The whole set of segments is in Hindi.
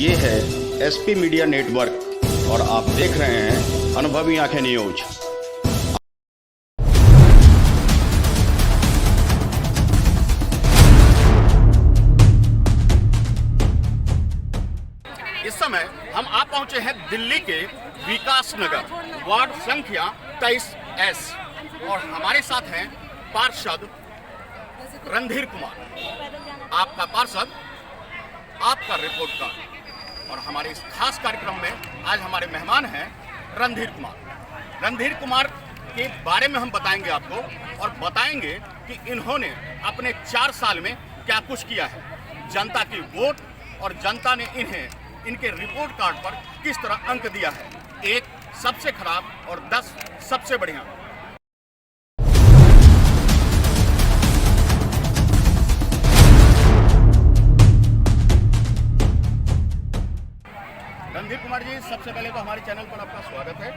ये है एसपी मीडिया नेटवर्क और आप देख रहे हैं अनुभवी आंखें न्यूज। इस समय हम आ पहुंचे हैं दिल्ली के विकास नगर वार्ड संख्या 23S और हमारे साथ हैं पार्षद रणधीर कुमार, आपका पार्षद, आपका रिपोर्ट कार्ड। और हमारे इस खास कार्यक्रम में आज हमारे मेहमान हैं रणधीर कुमार। रणधीर कुमार के बारे में हम बताएंगे आपको और बताएंगे कि इन्होंने अपने 4 साल में क्या कुछ किया है। जनता की वोट और जनता ने इन्हें इनके रिपोर्ट कार्ड पर किस तरह अंक दिया है, 1 सबसे खराब और 10 सबसे बढ़िया। रणधीर कुमार जी, सबसे पहले तो हमारे चैनल पर आपका स्वागत है।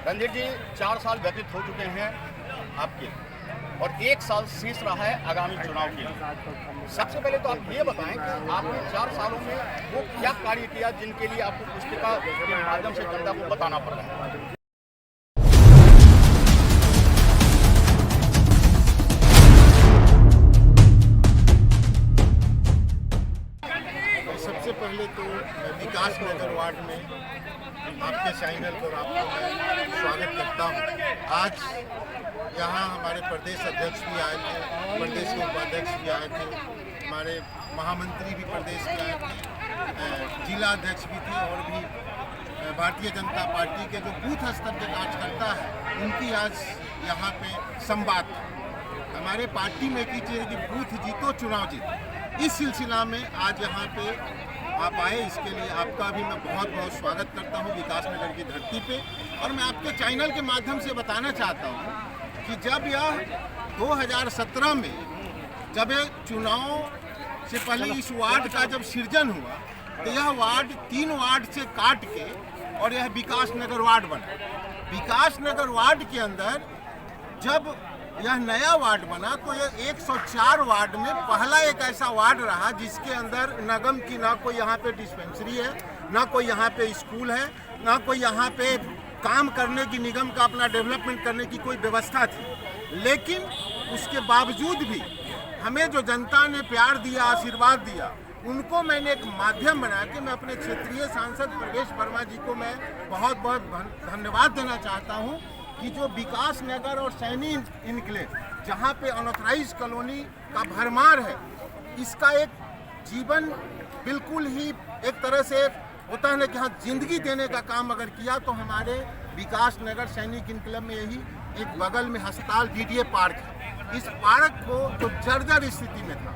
रणधीर जी, 4 साल व्यतीत हो चुके हैं आपके और 1 साल शेष रहा है आगामी चुनाव के लिए। सबसे पहले तो आप ये बताएं कि आपने 4 सालों में वो क्या कार्य किया जिनके लिए आपको पुस्तिका के माध्यम से जनता को बताना पड़ रहा है। सबसे पहले तो मैं विकास नगर वार्ड में आपके चैनल पर आपका मैं स्वागत करता हूँ। आज यहाँ हमारे प्रदेश अध्यक्ष भी आए थे, प्रदेश के उपाध्यक्ष भी आए थे, हमारे महामंत्री भी प्रदेश के आए थे, जिला अध्यक्ष भी थे और भी भारतीय जनता पार्टी के जो बूथ स्तर के कार्यकर्ता है उनकी आज यहाँ पे संवाद था। हमारे पार्टी में की चीज़ कि बूथ जीतो चुनाव जीतो, इस सिलसिला में आज यहाँ पे आप आए, इसके लिए आपका भी मैं बहुत बहुत स्वागत करता हूँ विकास नगर की धरती पे। और मैं आपके चैनल के माध्यम से बताना चाहता हूँ कि जब यह 2017 में जब चुनाव से पहले इस वार्ड का जब सृजन हुआ तो यह वार्ड 3 वार्ड से काट के और यह विकास नगर वार्ड बना। विकास नगर वार्ड के अंदर जब यह नया वार्ड बना तो यह 104 वार्ड में पहला एक ऐसा वार्ड रहा जिसके अंदर निगम की ना कोई यहाँ पे डिस्पेंसरी है, ना कोई यहाँ पे स्कूल है, ना कोई यहाँ पे काम करने की निगम का अपना डेवलपमेंट करने की कोई व्यवस्था थी। लेकिन उसके बावजूद भी हमें जो जनता ने प्यार दिया, आशीर्वाद दिया, उनको मैंने एक माध्यम बना के मैं अपने क्षेत्रीय सांसद प्रवेश वर्मा जी को मैं बहुत बहुत धन्यवाद देना चाहता हूँ कि जो विकास नगर और सैनी इनक्लेव जहाँ पे अनऑथराइज कॉलोनी का भरमार है, इसका एक जीवन बिल्कुल ही एक तरह से होता है ना कि हाँ जिंदगी देने का काम अगर किया तो हमारे विकास नगर सैनिक इनक्लेव में यही एक बगल में अस्पताल DDA पार्क है। इस पार्क को जो जर्जर स्थिति में था,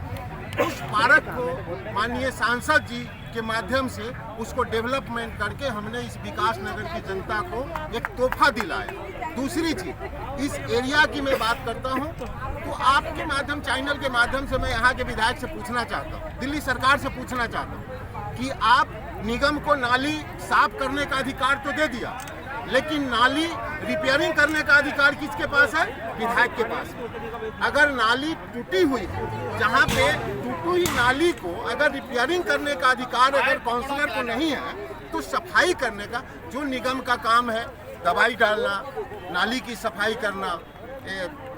उस पार्क को माननीय सांसद जी के माध्यम से उसको डेवलपमेंट करके हमने इस विकास नगर की जनता को एक तोहफा दिलाया। दूसरी चीज, इस एरिया की मैं बात करता हूँ तो आपके माध्यम चैनल के माध्यम से मैं यहाँ के विधायक से पूछना चाहता हूँ, दिल्ली सरकार से पूछना चाहता हूँ कि आप निगम को नाली साफ करने का अधिकार तो दे दिया, लेकिन नाली रिपेयरिंग करने का अधिकार किसके पास है? विधायक के पास। अगर नाली टूटी हुई है, जहाँ पे टूटी हुई नाली को अगर रिपेयरिंग करने का अधिकार अगर काउंसलर को नहीं है तो सफाई करने का जो निगम का काम है, दवाई डालना, नाली की सफाई करना,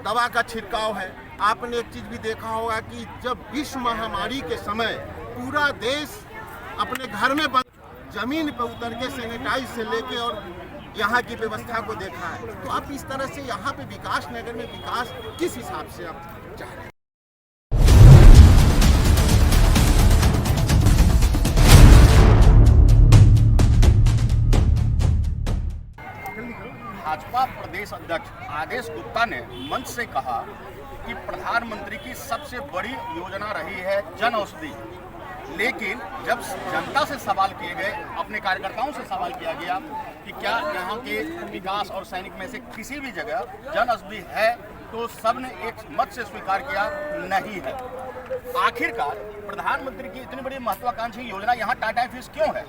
दवा का छिड़काव है। आपने एक चीज़ भी देखा होगा कि जब विश्व महामारी के समय पूरा देश अपने घर में जमीन पर उतर के सैनिटाइज से लेके और यहाँ की व्यवस्था को देखा है, तो आप इस तरह से यहाँ पे विकास नगर में विकास किस हिसाब से आप चाह रहे हैं? भाजपा प्रदेश अध्यक्ष आदेश गुप्ता ने मंच से कहा कि प्रधानमंत्री की सबसे बड़ी योजना रही है जन औषधि, लेकिन जब जनता से सवाल किए गए, अपने कार्यकर्ताओं से सवाल किया गया कि क्या यहाँ के विकास और सैनिक में से किसी भी जगह जन औषधि है, तो सबने एक मत से स्वीकार किया नहीं है। आखिरकार प्रधानमंत्री की इतनी बड़ी महत्वाकांक्षी योजना यहाँ टाटा फिश क्यों है?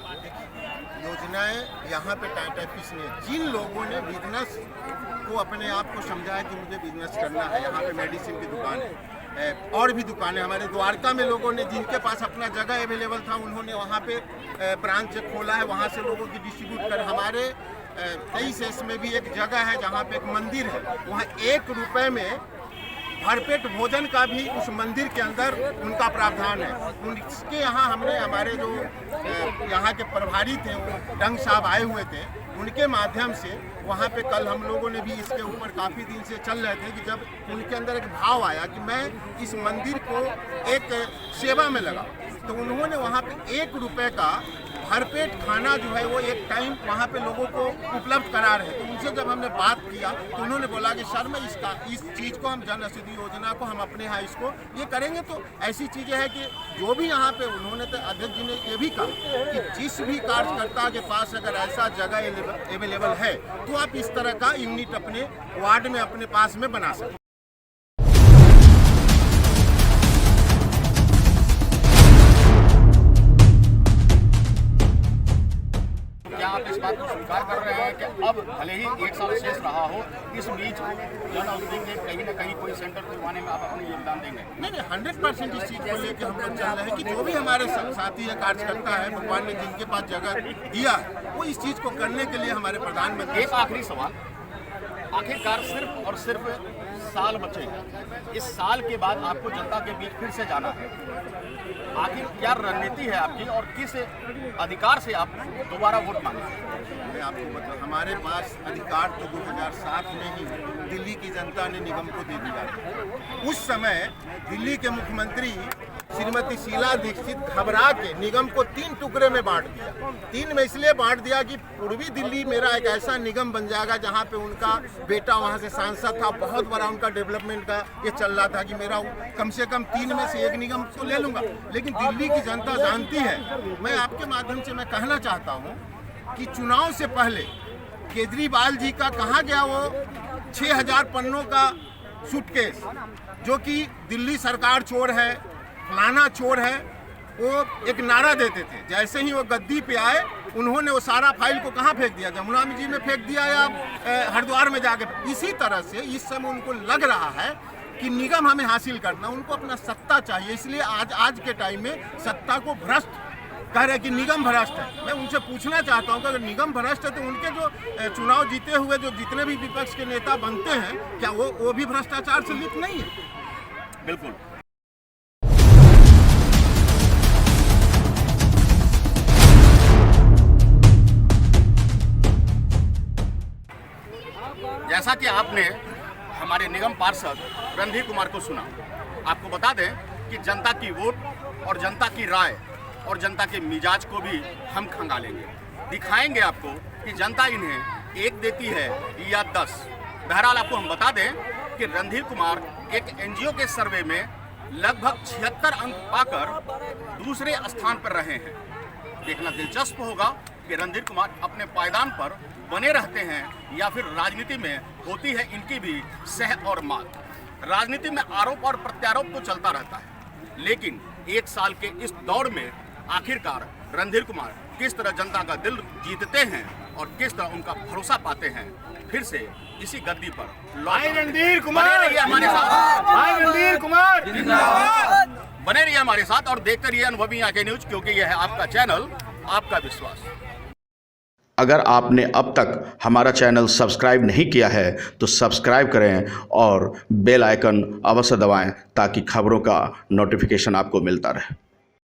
योजनाएं यहाँ पे टाटा फिश ने, जिन लोगों ने बिजनेस को अपने आप को समझा है कि मुझे बिजनेस करना है, यहाँ पे मेडिसिन की दुकान है, और भी दुकानें हमारे द्वारका में लोगों ने जिनके पास अपना जगह अवेलेबल था उन्होंने वहाँ पे ब्रांच खोला है, वहाँ से लोगों की डिस्ट्रीब्यूट कर। हमारे 23 में भी एक जगह है जहाँ पे एक मंदिर है, वहाँ 1 रुपये में भरपेट भोजन का भी उस मंदिर के अंदर उनका प्रावधान है। उनके यहाँ हमने हमारे जो यहाँ के प्रभारी थे वो डंग साहब आए हुए थे, उनके माध्यम से वहाँ पे कल हम लोगों ने भी इसके ऊपर काफ़ी दिन से चल रहे थे कि जब उनके अंदर एक भाव आया कि मैं इस मंदिर को एक सेवा में लगा, तो उन्होंने वहाँ पे 1 रुपये का भरपेट खाना जो है वो एक टाइम वहाँ पे लोगों को उपलब्ध करा रहे। तो उनसे जब हमने बात किया तो उन्होंने बोला कि सर मैं इस चीज़ को हम जन औषधि योजना को हम अपने यहाँ इसको ये करेंगे। तो ऐसी चीज़ें हैं कि जो भी यहाँ पे उन्होंने तो अध्यक्ष जी ने ये भी कहा कि जिस भी कार्यकर्ता के पास अगर ऐसा जगह अवेलेबल है तो आप इस तरह का यूनिट अपने वार्ड में अपने पास में बना सकते। क्या आप इस बात को स्वीकार कर रहे हैं कि अब भले ही 1 साल शेष रहा हो, इस बीच जन औषधि के कहीं न कहीं कोई सेंटर खुलवाने में आप अपने योगदान देंगे? नहीं, 100% इस चीज़ को लेकर हम लोग चल रहे हैं कि जो भी हमारे साथी है कार्यकर्ता है, भगवान ने जिनके पास जगह दिया है वो इस चीज़ को करने के लिए हमारे प्रधानमंत्री। एक आखिरी सवाल, आखिरकार सिर्फ और सिर्फ साल बचे हैं, इस साल के बाद आपको जनता के बीच फिर से जाना है, आखिर क्या रणनीति है आपकी और किस अधिकार से आप दोबारा वोट मांगेंगे? मैं आपको बता, हमारे पास अधिकार तो 2007 में ही दिल्ली की जनता ने निगम को दे दिया। उस समय दिल्ली के मुख्यमंत्री श्रीमती शीला दीक्षित घबरा के निगम को 3 टुकड़े में बांट दिया। 3 में इसलिए बांट दिया कि पूर्वी दिल्ली मेरा एक ऐसा निगम बन जाएगा जहाँ पे उनका बेटा वहाँ से सांसद था, बहुत बड़ा उनका डेवलपमेंट का ये चल रहा था कि मेरा कम से कम 3 में से 1 निगम को ले लूँगा। लेकिन दिल्ली की जनता जानती है, मैं आपके माध्यम से मैं कहना चाहता हूँ कि चुनाव से पहले केजरीवाल जी का कहाँ गया वो 6000 पन्नों का सूटकेस, जो कि दिल्ली सरकार चोर है, फलाना चोर है, वो एक नारा देते थे। जैसे ही वो गद्दी पे आए उन्होंने वो सारा फाइल को कहाँ फेंक दिया, जमुना जी में फेंक दिया या हरिद्वार में जाके। इसी तरह से इस समय उनको लग रहा है कि निगम हमें हासिल करना, उनको अपना सत्ता चाहिए, इसलिए आज के टाइम में सत्ता को भ्रष्ट कह रहे कि निगम भ्रष्ट है। मैं उनसे पूछना चाहता हूं कि अगर निगम भ्रष्ट है तो उनके जो चुनाव जीते हुए जो जितने भी विपक्ष के नेता बनते हैं क्या वो भी भ्रष्टाचार से लिप्त नहीं है? बिल्कुल। जैसा कि आपने हमारे निगम पार्षद रणधीर कुमार को सुना, आपको बता दें कि जनता की वोट और जनता की राय और जनता के मिजाज को भी हम खंगालेंगे, दिखाएंगे आपको कि जनता इन्हें 1 देती है या 10। बहरहाल आपको हम बता दें कि रणधीर कुमार एक एनजीओ के सर्वे में लगभग 76 अंक पाकर दूसरे स्थान पर रहे हैं। देखना दिलचस्प होगा कि रणधीर कुमार अपने पायदान पर बने रहते हैं या फिर राजनीति में होती है इनकी भी सह और मात। राजनीति में आरोप और प्रत्यारोप तो चलता रहता है, लेकिन 1 साल के इस दौर में आखिरकार रणधीर कुमार किस तरह जनता का दिल जीतते हैं और किस तरह उनका भरोसा पाते हैं, फिर से इसी गद्दी पर रणधीर कुमार बने रहिए हमारे साथ, रणधीर कुमार बने रहिए हमारे साथ और देखते रहिए अनुभवी आंखें न्यूज, क्योंकि यह है आपका चैनल, आपका विश्वास। अगर आपने अब तक हमारा चैनल सब्सक्राइब नहीं किया है तो सब्सक्राइब करें और बेल आइकन अवश्य दबाएं ताकि खबरों का नोटिफिकेशन आपको मिलता रहे।